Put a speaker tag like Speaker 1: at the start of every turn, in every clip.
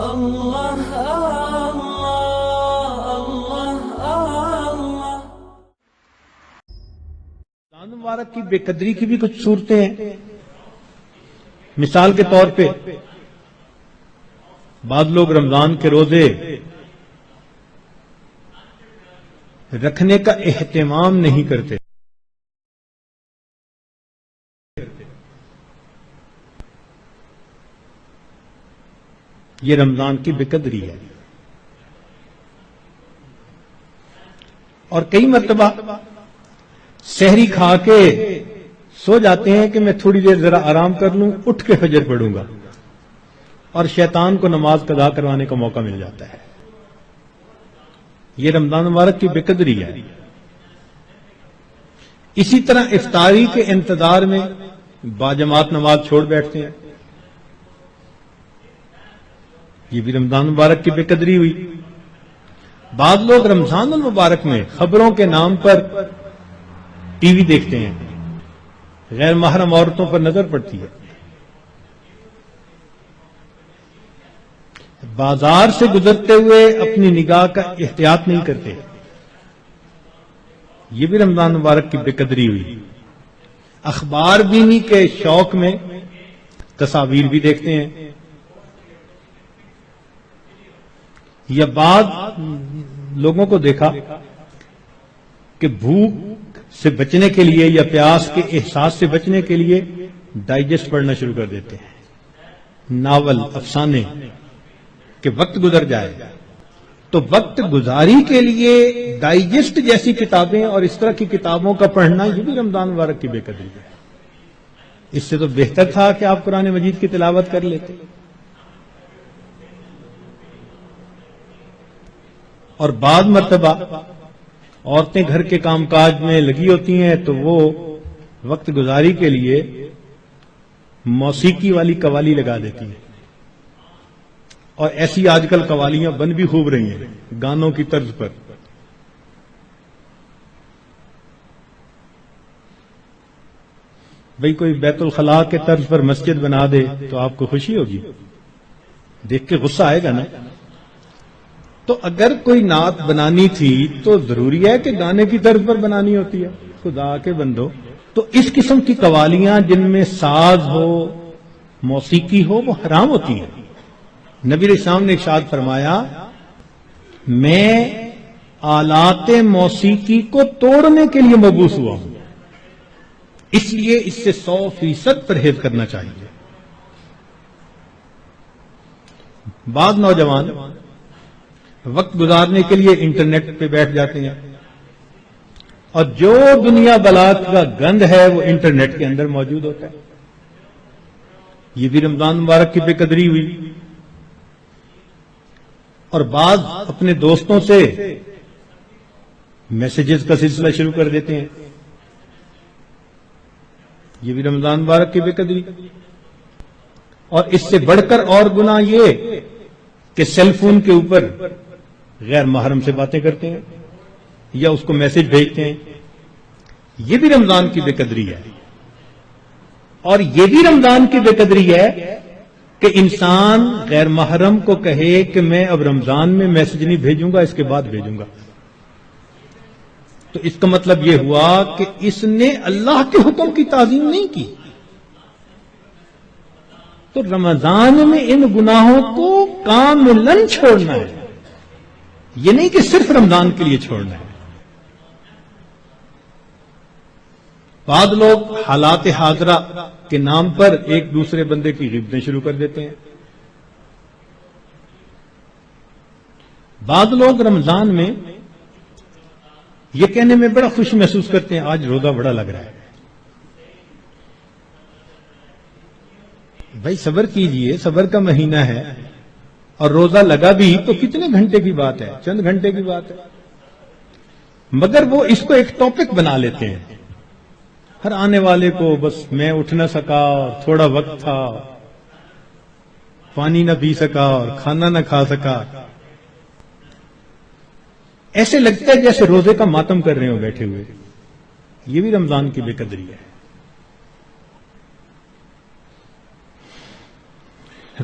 Speaker 1: اللہ
Speaker 2: رمضان مبارک کی بے قدری کی بھی کچھ صورتیں ہیں. مثال کے طور پہ بعض لوگ رمضان کے روزے رکھنے کا اہتمام نہیں کرتے. یہ رمضان کی بے قدری ہے. اور کئی مرتبہ سحری کھا کے سو جاتے ہیں کہ میں تھوڑی دیر ذرا آرام کر لوں, اٹھ کے فجر پڑھوں گا, اور شیطان کو نماز قضا کروانے کا موقع مل جاتا ہے. یہ رمضان مبارک کی بے قدری ہے. اسی طرح افطاری کے انتظار میں باجماعت نماز چھوڑ بیٹھتے ہیں. یہ بھی رمضان مبارک کی بے قدری ہوئی. بعض لوگ رمضان المبارک میں خبروں کے نام پر ٹی وی دیکھتے ہیں, غیر محرم عورتوں پر نظر پڑتی ہے. بازار سے گزرتے ہوئے اپنی نگاہ کا احتیاط نہیں کرتے. یہ بھی رمضان مبارک کی بے قدری ہوئی. اخبار بینی کے شوق میں تصاویر بھی دیکھتے ہیں. یا بعض لوگوں کو دیکھا کہ بھوک سے بچنے کے لیے یا پیاس کے احساس سے بچنے کے لیے ڈائجسٹ پڑھنا شروع کر دیتے ہیں, ناول, افسانے, کہ وقت گزر جائے. تو وقت گزاری کے لیے ڈائجسٹ جیسی کتابیں اور اس طرح کی کتابوں کا پڑھنا یہ بھی رمضان مبارک کی بے قدری ہے. اس سے تو بہتر تھا کہ آپ قرآن مجید کی تلاوت کر لیتے. اور بعض مرتبہ عورتیں گھر کے کام کاج میں لگی ہوتی ہیں تو وہ وقت گزاری کے لیے موسیقی والی قوالی لگا دیتی ہیں. اور ایسی آج کل قوالیاں بن بھی خوب رہی ہیں گانوں کی طرز پر. بھئی کوئی بیت الخلاء کے طرز پر مسجد بنا دے تو آپ کو خوشی ہوگی, دیکھ کے غصہ آئے گا نا. تو اگر کوئی نعت بنانی تھی تو ضروری ہے کہ گانے کی طرز پر بنانی ہوتی ہے. خدا کے بندو, تو اس قسم کی قوالیاں جن میں ساز ہو, موسیقی ہو, وہ حرام ہوتی ہیں. نبی علیہ السلام نے ارشاد فرمایا, میں آلات موسیقی کو توڑنے کے لیے مبعوث ہوا ہوں, اس لیے اس سے 100% پرہیز کرنا چاہیے. بعض نوجوان وقت گزارنے کے لیے انٹرنیٹ پہ بیٹھ جاتے ہیں, اور جو دنیا بلاک کا گند ہے وہ انٹرنیٹ کے اندر موجود ہوتا ہے. یہ بھی رمضان مبارک کی بے قدری ہوئی. اور بعض اپنے دوستوں سے میسیجز کا سلسلہ شروع کر دیتے ہیں. یہ بھی رمضان مبارک کی بے قدری. اور اس سے بڑھ کر اور گناہ یہ کہ سیل فون کے اوپر غیر محرم سے باتیں کرتے ہیں یا اس کو میسج بھیجتے ہیں. یہ بھی رمضان کی بے قدری ہے. اور یہ بھی رمضان کی بے قدری ہے کہ انسان غیر محرم کو کہے کہ میں اب رمضان میں میسج نہیں بھیجوں گا, اس کے بعد بھیجوں گا. تو اس کا مطلب یہ ہوا کہ اس نے اللہ کے حکم کی تعظیم نہیں کی. تو رمضان میں ان گناہوں کو کاملاً چھوڑنا ہے, یہ نہیں کہ صرف رمضان کے لیے چھوڑنا ہے. بعض لوگ حالات حاضرہ کے نام پر ایک دوسرے بندے کی غیبتیں شروع کر دیتے ہیں. بعض لوگ رمضان میں یہ کہنے میں بڑا خوش محسوس کرتے ہیں آج روزہ بڑا لگ رہا ہے. بھائی صبر کیجئے, صبر کا مہینہ ہے, اور روزہ لگا بھی تو کتنے گھنٹے کی بات ہے, چند گھنٹے کی بات ہے. مگر وہ اس کو ایک ٹاپک بنا لیتے ہیں ہر آنے والے کو. بس میں اٹھ نہ سکا, تھوڑا وقت تھا, پانی نہ پی سکا اور کھانا نہ کھا سکا. ایسے لگتا ہے جیسے روزے کا ماتم کر رہے ہو بیٹھے ہوئے. یہ بھی رمضان کی بے قدری ہے.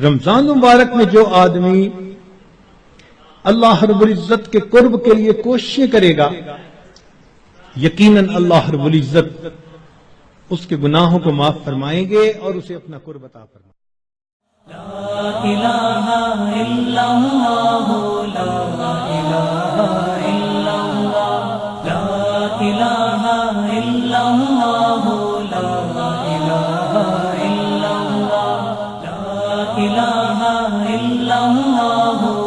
Speaker 2: رمضان مبارک میں جو آدمی اللہ رب العزت کے قرب کے لیے کوششیں کرے گا، یقیناً اللہ رب العزت اس کے گناہوں کو معاف فرمائیں گے اور اسے اپنا قرب عطا فرمائیں گے۔
Speaker 1: لا الہ الا اللہ، لا الہ الا اللہ، لا الہ الا اللہ، لا الہ الا اللہ، لا الہ الا اللہ۔